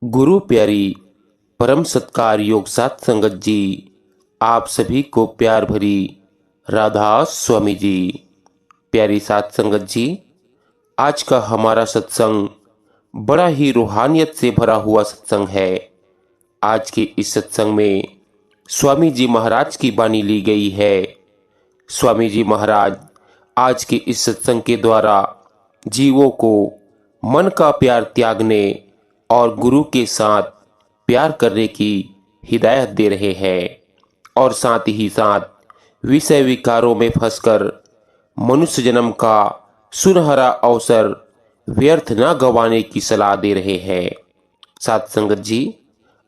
गुरु प्यारी परम सत्कार योग सात संगत जी, आप सभी को प्यार भरी राधा स्वामी जी। प्यारी सात संगत जी, आज का हमारा सत्संग बड़ा ही रूहानियत से भरा हुआ सत्संग है। आज के इस सत्संग में स्वामी जी महाराज की वाणी ली गई है। स्वामी जी महाराज आज के इस सत्संग के द्वारा जीवों को मन का प्यार त्यागने और गुरु के साथ प्यार करने की हिदायत दे रहे हैं और साथ ही साथ विषय विकारों में फंसकर मनुष्य जन्म का सुनहरा अवसर व्यर्थ न गंवाने की सलाह दे रहे हैं। साथ संगत जी,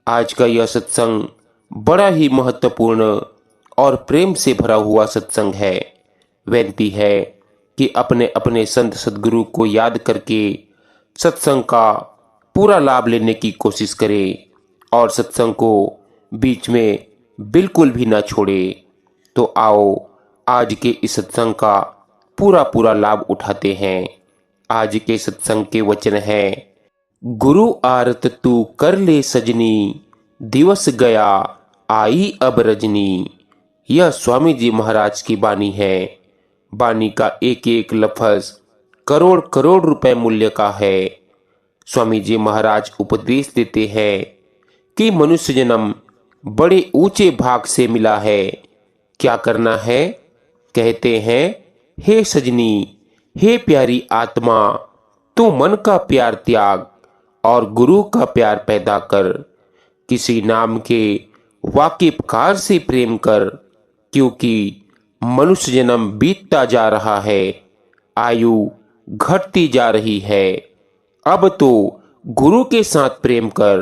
आज का यह सत्संग बड़ा ही महत्वपूर्ण और प्रेम से भरा हुआ सत्संग है। विनती है कि अपने अपने संत सदगुरु को याद करके सत्संग का पूरा लाभ लेने की कोशिश करें और सत्संग को बीच में बिल्कुल भी ना छोड़े। तो आओ आज के इस सत्संग का पूरा लाभ उठाते हैं। आज के सत्संग के वचन हैं, गुरु आरत तू कर ले सजनी, दिवस गया आई अब रजनी। यह स्वामी जी महाराज की वाणी है। वाणी का एक एक लफ्ज करोड़ करोड़ रुपए मूल्य का है। स्वामी जी महाराज उपदेश देते हैं कि मनुष्य जन्म बड़े ऊंचे भाग से मिला है। क्या करना है? कहते हैं, हे सजनी, हे प्यारी आत्मा, तू मन का प्यार त्याग और गुरु का प्यार पैदा कर। किसी नाम के वाकिफकार से प्रेम कर, क्योंकि मनुष्य जन्म बीतता जा रहा है, आयु घटती जा रही है। अब तो गुरु के साथ प्रेम कर।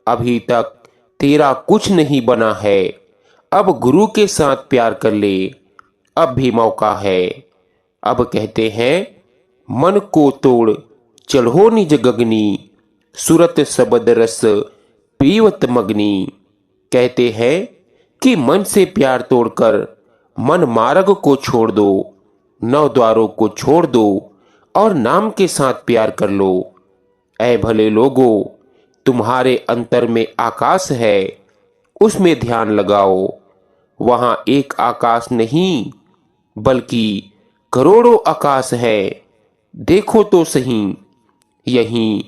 अभी तक तेरा कुछ नहीं बना है, अब गुरु के साथ प्यार कर ले, अब भी मौका है। अब कहते हैं, मन को तोड़ चढ़ो निज गगनी, सुरत सबद रस पीवत मगनी। कहते हैं कि मन से प्यार तोड़कर मन मार्ग को छोड़ दो, नौ द्वारों को छोड़ दो और नाम के साथ प्यार कर लो। ऐ भले लोगो, तुम्हारे अंतर में आकाश है, उसमें ध्यान लगाओ। वहां एक आकाश नहीं बल्कि करोड़ों आकाश है, देखो तो सही। यहीं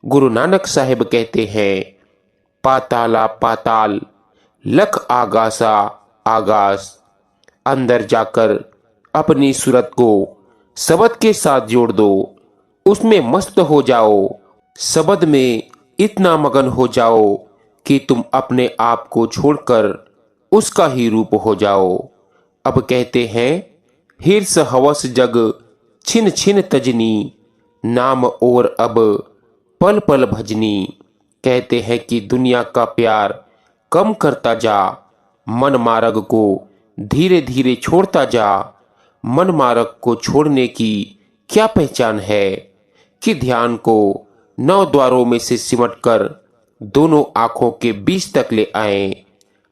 गुरु नानक साहिब कहते हैं, पाताला पाताल लख आगासा आगास। अंदर जाकर अपनी सूरत को शब्द के साथ जोड़ दो, उसमें मस्त हो जाओ। शब्द में इतना मगन हो जाओ कि तुम अपने आप को छोड़कर उसका ही रूप हो जाओ। अब कहते हैं, हिर्स हवस जग छिन छिन तजनी, नाम और अब पल पल भजनी। कहते हैं कि दुनिया का प्यार कम करता जा, मन मार्ग को धीरे धीरे छोड़ता जा। मन मार्ग को छोड़ने की क्या पहचान है कि ध्यान को नौ द्वारों में से सिमटकर दोनों आंखों के बीच तक ले आए।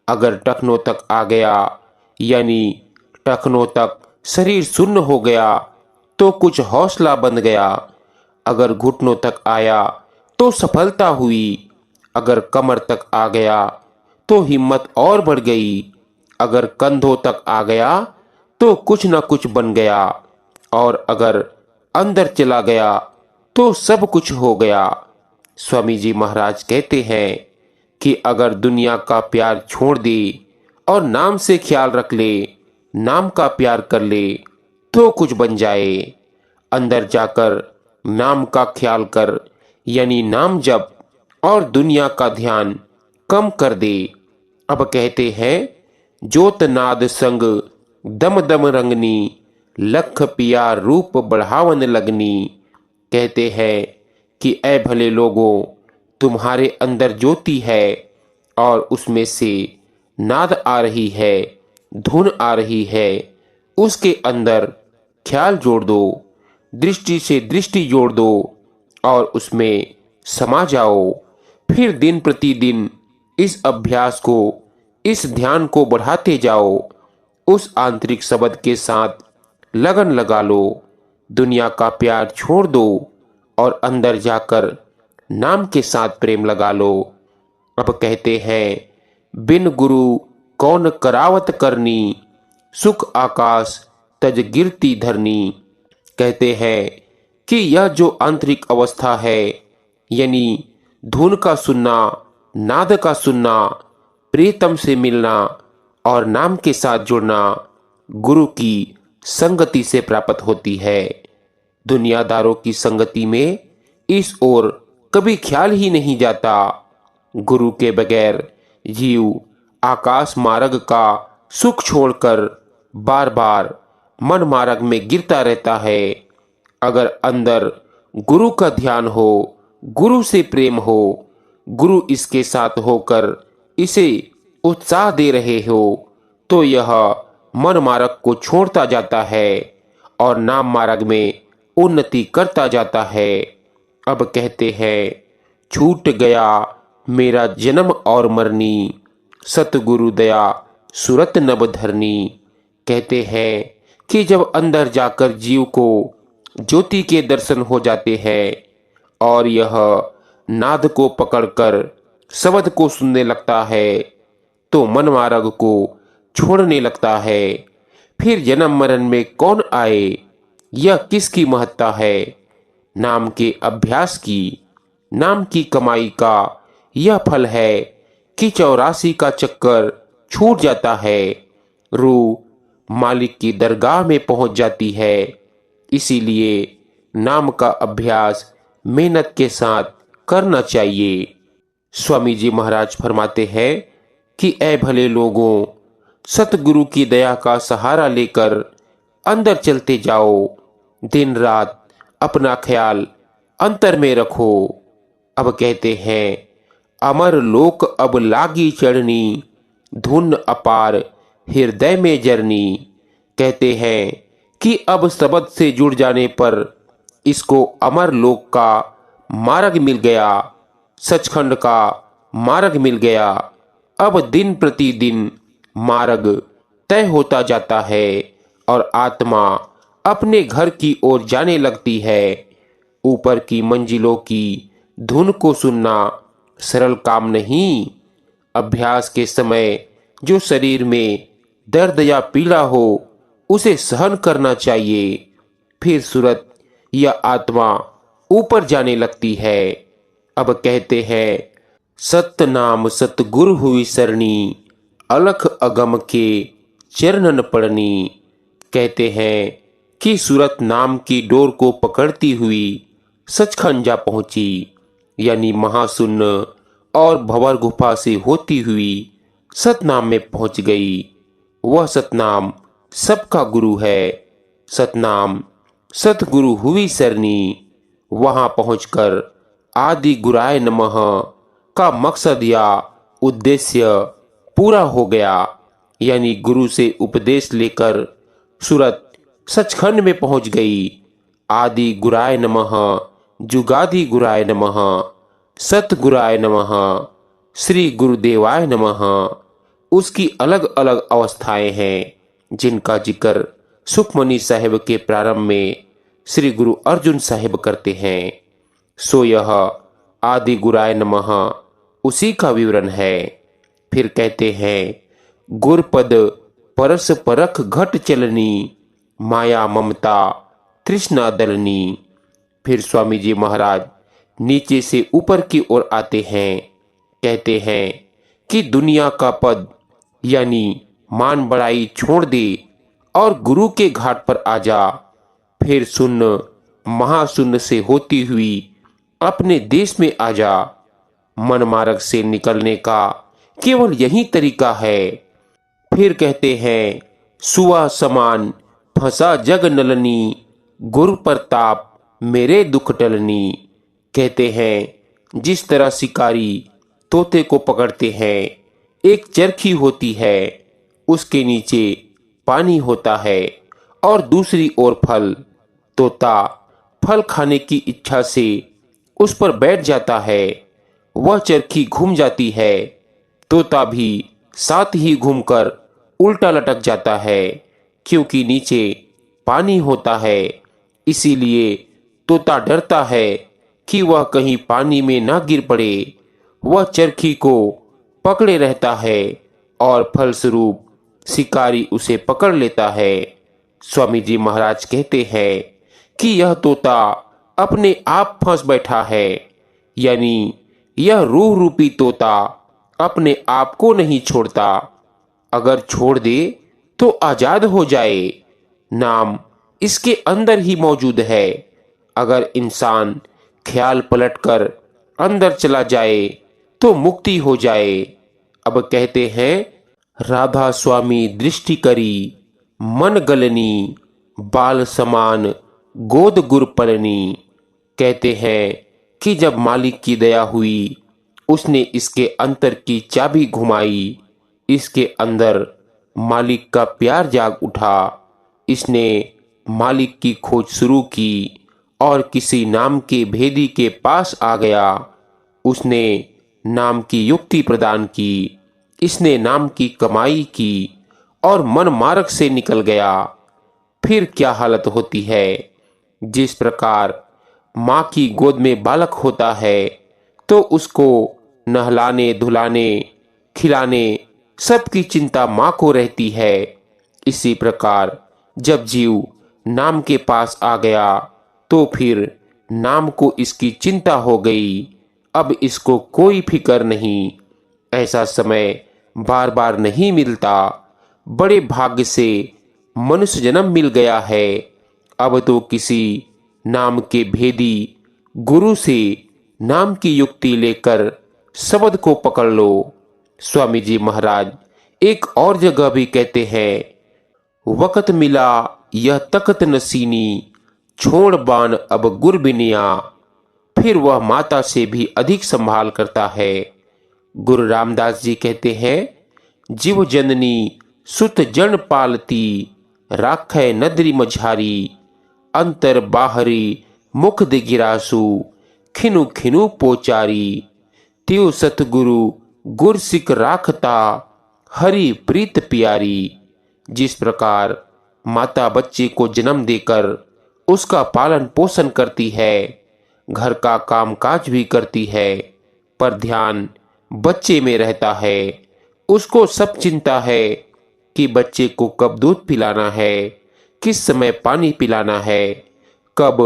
अगर टखनों तक आ गया, यानी टखनों तक शरीर शून्य हो गया, तो कुछ हौसला बन गया। अगर घुटनों तक आया तो सफलता हुई। अगर कमर तक आ गया तो हिम्मत और बढ़ गई। अगर कंधों तक आ गया तो कुछ न कुछ बन गया। और अगर अंदर चला गया तो सब कुछ हो गया। स्वामी जी महाराज कहते हैं कि अगर दुनिया का प्यार छोड़ दे और नाम से ख्याल रख ले, नाम का प्यार कर ले, तो कुछ बन जाए। अंदर जाकर नाम का ख्याल कर, यानी नाम जप, और दुनिया का ध्यान कम कर दे। अब कहते हैं, ज्योत नाद संग दम दम रंगनी, लख पिया रूप बढ़ावन लगनी। कहते हैं कि ऐ भले लोगों, तुम्हारे अंदर ज्योति है और उसमें से नाद आ रही है, धुन आ रही है। उसके अंदर ख्याल जोड़ दो, दृष्टि से दृष्टि जोड़ दो और उसमें समा जाओ। फिर दिन प्रतिदिन इस अभ्यास को, इस ध्यान को बढ़ाते जाओ। उस आंतरिक शब्द के साथ लगन लगा लो। दुनिया का प्यार छोड़ दो और अंदर जाकर नाम के साथ प्रेम लगा लो। अब कहते हैं, बिन गुरु कौन करावत करनी, सुख आकाश तज गिरती धरनी। कहते हैं कि यह जो आंतरिक अवस्था है, यानी धुन का सुनना, नाद का सुनना, प्रियतम से मिलना और नाम के साथ जुड़ना, गुरु की संगति से प्राप्त होती है। दुनियादारों की संगति में इस ओर कभी ख्याल ही नहीं जाता। गुरु के बगैर जीव आकाश मार्ग का सुख छोड़कर बार बार मन मार्ग में गिरता रहता है। अगर अंदर गुरु का ध्यान हो, गुरु से प्रेम हो, गुरु इसके साथ होकर इसे उत्साह दे रहे हो, तो यह मन मार्ग को छोड़ता जाता है और नाम मार्ग में उन्नति करता जाता है। अब कहते हैं, छूट गया मेरा जन्म और मरनी, सतगुरु दया सुरत नभ धरनी। कहते हैं कि जब अंदर जाकर जीव को ज्योति के दर्शन हो जाते हैं और यह नाद को पकड़कर शब्द को सुनने लगता है, तो मन मार्ग को छोड़ने लगता है। फिर जन्म मरण में कौन आए, यह किसकी महत्ता है। नाम के अभ्यास की, नाम की कमाई का यह फल है कि 84 का चक्कर छूट जाता है, रूह मालिक की दरगाह में पहुंच जाती है। इसीलिए नाम का अभ्यास मेहनत के साथ करना चाहिए। स्वामी जी महाराज फरमाते हैं कि ऐ भले लोगों, सतगुरु की दया का सहारा लेकर अंदर चलते जाओ। दिन रात अपना ख्याल अंतर में रखो। अब कहते हैं, अमर लोक अब लागी चढ़नी, धुन अपार हृदय में जरनी। कहते हैं कि अब शब्द से जुड़ जाने पर इसको अमर लोक का मार्ग मिल गया, सचखंड का मार्ग मिल गया। अब दिन प्रतिदिन मार्ग तय होता जाता है और आत्मा अपने घर की ओर जाने लगती है। ऊपर की मंजिलों की धुन को सुनना सरल काम नहीं। अभ्यास के समय जो शरीर में दर्द या पीड़ा हो, उसे सहन करना चाहिए। फिर सूरत या आत्मा ऊपर जाने लगती है। अब कहते हैं, सत्य नाम सतगुरु हुई सरणी, अलख अगम के चरणन पड़नी। कहते हैं कि सूरत नाम की डोर को पकड़ती हुई सचखंड जा पहुंची, यानी महाशून्य और भंवर गुफा से होती हुई सतनाम में पहुंच गई। वह सतनाम सबका गुरु है। सतनाम सतगुरु हुई सरनी। वहां पहुंचकर आदि गुराय नमः का मकसद या उद्देश्य पूरा हो गया, यानी गुरु से उपदेश लेकर सूरत सचखंड में पहुंच गई। आदि गुराय नमः, जुगादि गुराय नमः, सतगुराय नमः, श्री गुरुदेवाय नमः। उसकी अलग अलग अवस्थाएं हैं, जिनका जिक्र सुखमनी साहिब के प्रारंभ में श्री गुरु अर्जुन साहिब करते हैं। सो यह आदि गुराय नमः उसी का विवरण है। फिर कहते हैं, गुरपद परस परख घट चलनी, माया ममता तृष्णा दलनी। फिर स्वामी जी महाराज नीचे से ऊपर की ओर आते हैं। कहते हैं कि दुनिया का पद यानी मान बड़ाई छोड़ दे और गुरु के घाट पर आ जा। फिर शून्य महाशून्य से होती हुई अपने देश में आ जा। मन मार्ग से निकलने का केवल यही तरीका है। फिर कहते हैं, सुआ समान फंसा जग नलनी, गुरु प्रताप मेरे दुख टलनी। कहते हैं, जिस तरह शिकारी तोते को पकड़ते हैं, एक चरखी होती है, उसके नीचे पानी होता है और दूसरी ओर फल। तोता फल खाने की इच्छा से उस पर बैठ जाता है। वह चरखी घूम जाती है, तोता भी साथ ही घूमकर उल्टा लटक जाता है, क्योंकि नीचे पानी होता है। इसीलिए तोता डरता है कि वह कहीं पानी में ना गिर पड़े। वह चरखी को पकड़े रहता है और फलस्वरूप शिकारी उसे पकड़ लेता है। स्वामी जी महाराज कहते हैं कि यह तोता अपने आप फंस बैठा है, यानी यह रूह रूपी तोता अपने आप को नहीं छोड़ता। अगर छोड़ दे तो आजाद हो जाए। नाम इसके अंदर ही मौजूद है। अगर इंसान ख्याल पलटकर अंदर चला जाए तो मुक्ति हो जाए। अब कहते हैं, राधा स्वामी दृष्टि करी मन गलनी, बाल समान गोद गुर पलनी। कहते हैं कि जब मालिक की दया हुई, उसने इसके अंतर की चाबी घुमाई। इसके अंदर मालिक का प्यार जाग उठा। इसने मालिक की खोज शुरू की और किसी नाम के भेदी के पास आ गया। उसने नाम की युक्ति प्रदान की। इसने नाम की कमाई की और मन मार्ग से निकल गया। फिर क्या हालत होती है। जिस प्रकार माँ की गोद में बालक होता है तो उसको नहलाने धुलाने खिलाने सबकी चिंता माँ को रहती है, इसी प्रकार जब जीव नाम के पास आ गया तो फिर नाम को इसकी चिंता हो गई। अब इसको कोई फिक्र नहीं। ऐसा समय बार बार नहीं मिलता। बड़े भाग्य से मनुष्य जन्म मिल गया है। अब तो किसी नाम के भेदी गुरु से नाम की युक्ति लेकर शब्द को पकड़ लो। स्वामी जी महाराज एक और जगह भी कहते हैं, वक़्त मिला यह तख्त नसीनी, छोड़ बान अब गुर बिनिया। फिर वह माता से भी अधिक संभाल करता है। गुरु रामदास जी कहते हैं, जीव जननी सुत जन पालती, राखै नदरी मझारी, अंतर बाहरी मुख दिगिरासु, खिनु खिनु पोचारी। त्यो सतगुरु गुर सिख राखता, हरि प्रीत प्यारी। जिस प्रकार माता बच्चे को जन्म देकर उसका पालन पोषण करती है, घर का कामकाज भी करती है, पर ध्यान बच्चे में रहता है। उसको सब चिंता है कि बच्चे को कब दूध पिलाना है, किस समय पानी पिलाना है, कब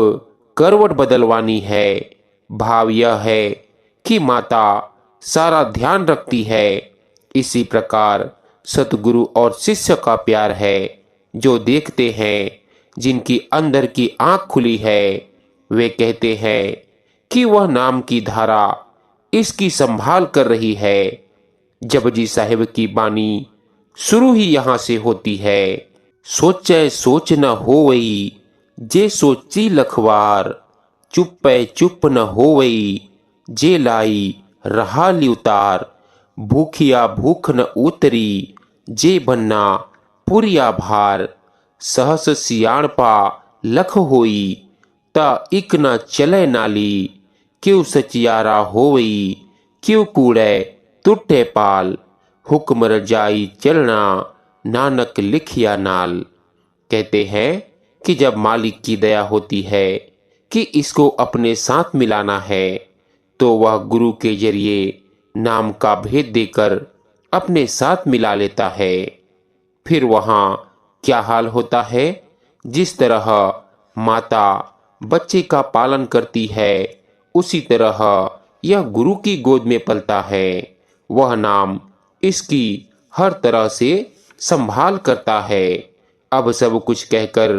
करवट बदलवानी है। भाव यह है कि माता सारा ध्यान रखती है। इसी प्रकार सतगुरु और शिष्य का प्यार है। जो देखते हैं, जिनकी अंदर की आंख खुली है, वे कहते हैं कि वह नाम की धारा इसकी संभाल कर रही है। जपजी साहिब की बानी शुरू ही यहाँ से होती है। सोचे सोच न होवई, जे सोची लखवार, चुप्पे चुप न होवई, जे लाई रहा उतार। भूखिया भूख न उतरी, जे बन्ना पुरिया भार। सहस सियाण पा लख होई, ता इक न चले नाली। क्यों सचियारा होवई, क्यों कूड़े टुटे पाल। हुक्म रजाई चलना, नानक लिखिया नाल। कहते हैं कि जब मालिक की दया होती है कि इसको अपने साथ मिलाना है, तो वह गुरु के जरिए नाम का भेद देकर अपने साथ मिला लेता है। फिर वहाँ क्या हाल होता है। जिस तरह माता बच्चे का पालन करती है, उसी तरह यह गुरु की गोद में पलता है। वह नाम इसकी हर तरह से संभाल करता है। अब सब कुछ कहकर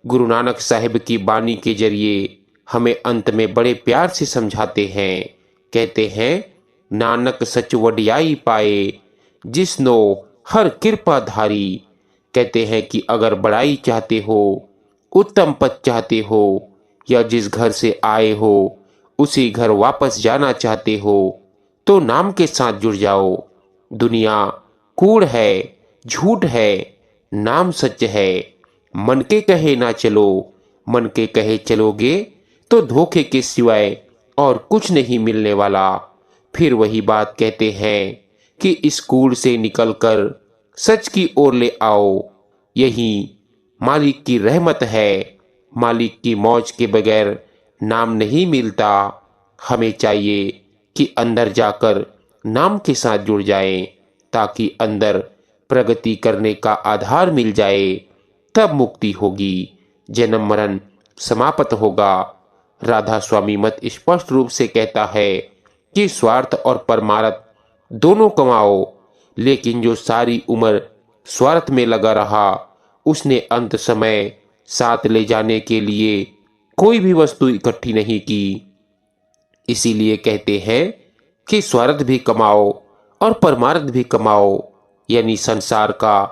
गुरु नानक साहिब की बानी के जरिए हमें अंत में बड़े प्यार से समझाते हैं। कहते हैं, नानक सच वडियाई पाए, जिसनो हर कृपा धारी। कहते हैं कि अगर बड़ाई चाहते हो, उत्तम पद चाहते हो, या जिस घर से आए हो उसी घर वापस जाना चाहते हो, तो नाम के साथ जुड़ जाओ। दुनिया कूड़ है, झूठ है, नाम सच है। मन के कहे ना चलो, मन के कहे चलोगे तो धोखे के सिवाय और कुछ नहीं मिलने वाला। फिर वही बात कहते हैं कि इस कूड़ से निकलकर सच की ओर ले आओ। यही मालिक की रहमत है। मालिक की मौज के बगैर नाम नहीं मिलता, हमें चाहिए कि अंदर जाकर नाम के साथ जुड़ जाएं, ताकि अंदर प्रगति करने का आधार मिल जाए। तब मुक्ति होगी, जन्म मरण समाप्त होगा। राधा स्वामी मत स्पष्ट रूप से कहता है कि स्वार्थ और परमार्थ दोनों कमाओ, लेकिन जो सारी उम्र स्वार्थ में लगा रहा, उसने अंत समय साथ ले जाने के लिए कोई भी वस्तु इकट्ठी नहीं की। इसीलिए कहते हैं कि स्वार्थ भी कमाओ और परमार्थ भी कमाओ, यानी संसार का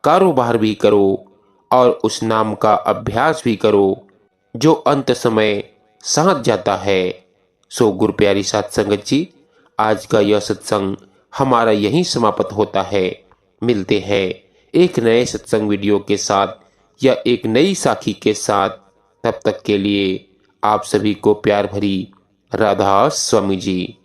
कारोबार भी करो और उस नाम का अभ्यास भी करो जो अंत समय साथ जाता है। सो गुरु प्यारी साध संगत जी, आज का यह सत्संग हमारा यहीं समाप्त होता है। मिलते हैं एक नए सत्संग वीडियो के साथ या एक नई साखी के साथ। तब तक के लिए आप सभी को प्यार भरी राधा स्वामी जी।